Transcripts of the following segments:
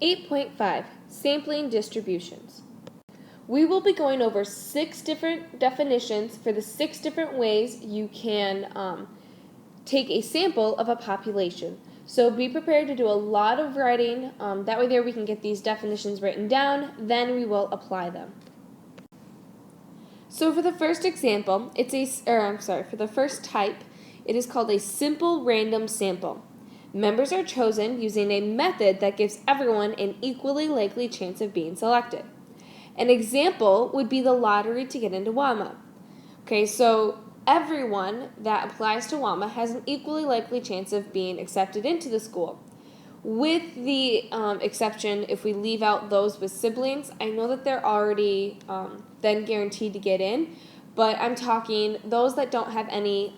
8.5 Sampling Distributions. We will be going over 6 different definitions for the 6 different ways you can take a sample of a population. So be prepared to do a lot of writing. That way we can get these definitions written down, then we will apply them. So for the first example, for the first type, it is called a simple random sample. Members are chosen using a method that gives everyone an equally likely chance of being selected. An example would be the lottery to get into WAMA. Okay, so everyone that applies to WAMA has an equally likely chance of being accepted into the school. With the exception, if we leave out those with siblings, I know that they're already then guaranteed to get in, but I'm talking those that don't have any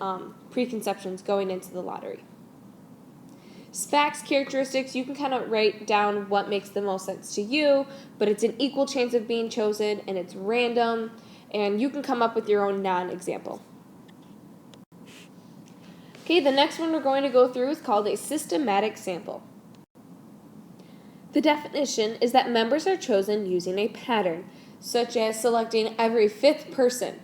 preconceptions going into the lottery. Facts, characteristics, you can kind of write down what makes the most sense to you, but it's an equal chance of being chosen, and it's random, and you can come up with your own non-example. Okay, the next one we're going to go through is called a systematic sample. The definition is that members are chosen using a pattern, such as selecting every 5th person,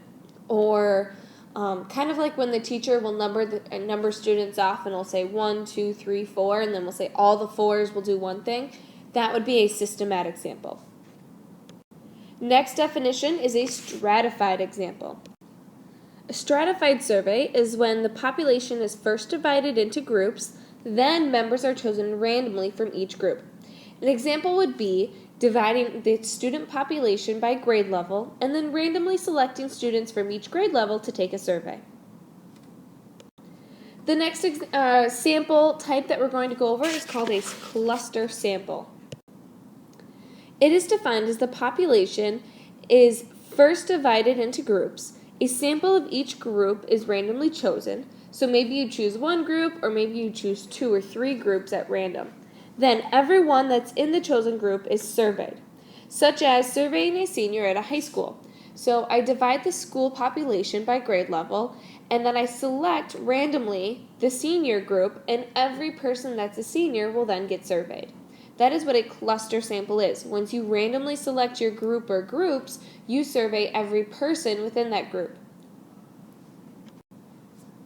or kind of like when the teacher will number students off and will say 1, 2, 3, 4, and then we'll say all the 4s will do one thing. That would be a systematic sample. Next definition is a stratified example. A stratified survey is when the population is first divided into groups, then members are chosen randomly from each group. An example would be dividing the student population by grade level and then randomly selecting students from each grade level to take a survey. The next sample type that we're going to go over is called a cluster sample. It is defined as the population is first divided into groups. A sample of each group is randomly chosen, so maybe you choose one group or maybe you choose 2 or 3 groups at random. Then everyone that's in the chosen group is surveyed, such as surveying a senior at a high school. So I divide the school population by grade level, and then I select randomly the senior group, and every person that's a senior will then get surveyed. That is what a cluster sample is. Once you randomly select your group or groups, you survey every person within that group.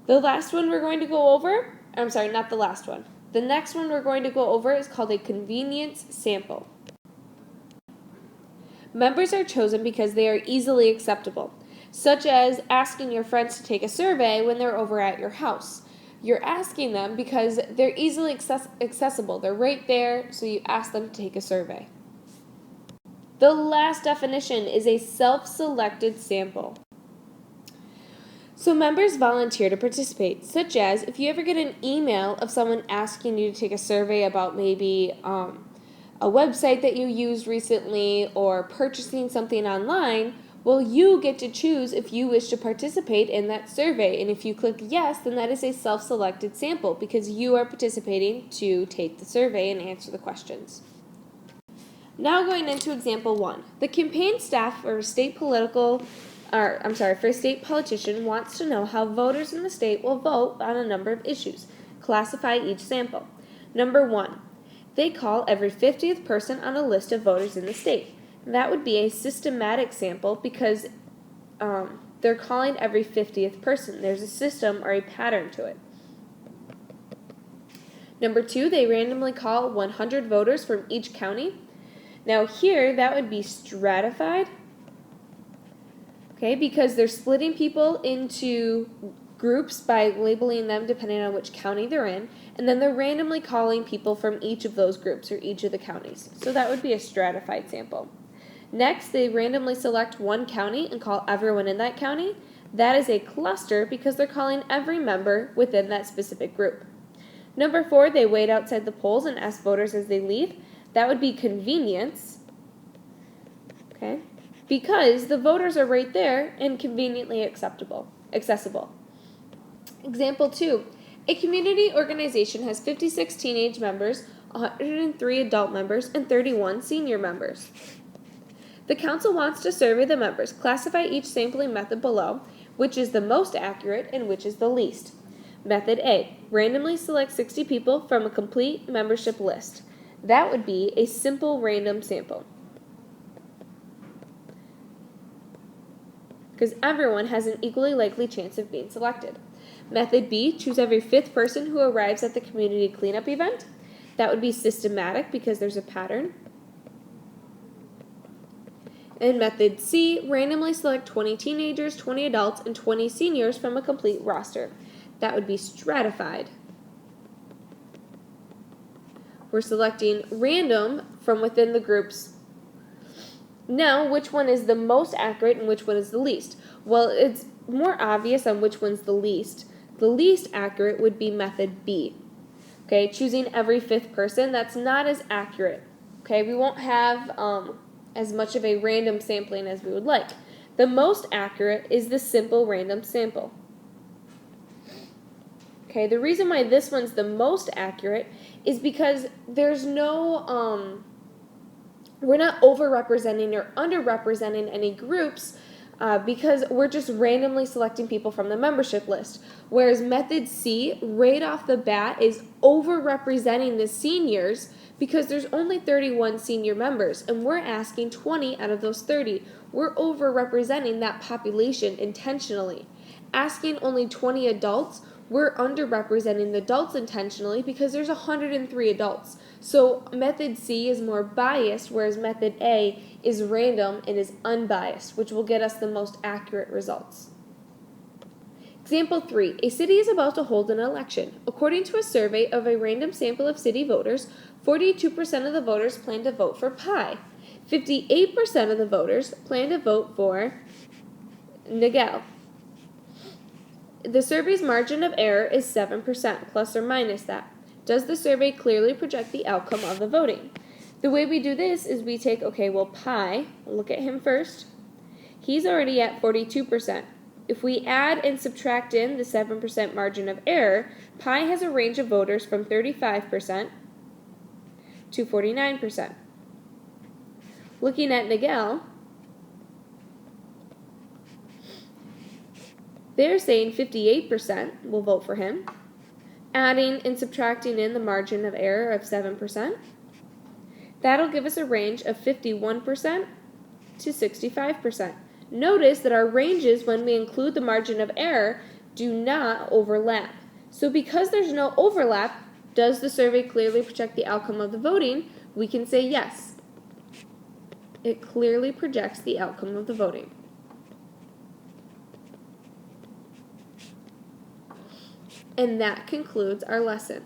The last one we're going to go over, not the last one. The next one we're going to go over is called a convenience sample. Members are chosen because they are easily acceptable, such as asking your friends to take a survey when they're over at your house. You're asking them because they're easily accessible. They're right there, so you ask them to take a survey. The last definition is a self-selected sample. So members volunteer to participate, such as if you ever get an email of someone asking you to take a survey about maybe a website that you used recently or purchasing something online, well, you get to choose if you wish to participate in that survey. And if you click yes, then that is a self-selected sample because you are participating to take the survey and answer the questions. Now going into example 1. The campaign staff for a state politician wants to know how voters in the state will vote on a number of issues. Classify each sample. Number 1. They call every 50th person on a list of voters in the state. That would be a systematic sample because they're calling every 50th person. There's a system or a pattern to it. Number 2, they randomly call 100 voters from each county. Now here, that would be stratified. Okay, because they're splitting people into groups by labeling them depending on which county they're in, and then they're randomly calling people from each of those groups or each of the counties. So that would be a stratified sample. Next, they randomly select one county and call everyone in that county. That is a cluster because they're calling every member within that specific group. Number 4, they wait outside the polls and ask voters as they leave. That would be convenience. Okay? Because the voters are right there and conveniently accessible. Example 2. A community organization has 56 teenage members, 103 adult members, and 31 senior members. The council wants to survey the members. Classify each sampling method below, which is the most accurate and which is the least. Method A. Randomly select 60 people from a complete membership list. That would be a simple random sample, because everyone has an equally likely chance of being selected. Method B, choose every 5th person who arrives at the community cleanup event. That would be systematic because there's a pattern. And method C, randomly select 20 teenagers, 20 adults, and 20 seniors from a complete roster. That would be stratified. We're selecting random from within the groups. Now, which one is the most accurate and which one is the least? Well, it's more obvious on which one's the least. The least accurate would be method B. Okay, choosing every 5th person, that's not as accurate. Okay, we won't have as much of a random sampling as we would like. The most accurate is the simple random sample. Okay, the reason why this one's the most accurate is because there's no, we're not overrepresenting or underrepresenting any groups because we're just randomly selecting people from the membership list. Whereas method C, right off the bat, is overrepresenting the seniors because there's only 31 senior members, and we're asking 20 out of those 30. We're overrepresenting that population intentionally. Asking only 20 adults, we're underrepresenting the adults intentionally because there's 103 adults. So method C is more biased, whereas method A is random and is unbiased, which will get us the most accurate results. Example 3. A city is about to hold an election. According to a survey of a random sample of city voters, 42% of the voters plan to vote for pie. 58% of the voters plan to vote for Nigel. The survey's margin of error is 7%, plus or minus that. Does the survey clearly project the outcome of the voting? The way we do this is we take, pie, look at him first. He's already at 42%. If we add and subtract in the 7% margin of error, pie has a range of voters from 35% to 49%. Looking at Nigel, they're saying 58% will vote for him. Adding and subtracting in the margin of error of 7%, that'll give us a range of 51% to 65%. Notice that our ranges, when we include the margin of error, do not overlap. So because there's no overlap, does the survey clearly project the outcome of the voting? We can say yes. It clearly projects the outcome of the voting. And that concludes our lesson.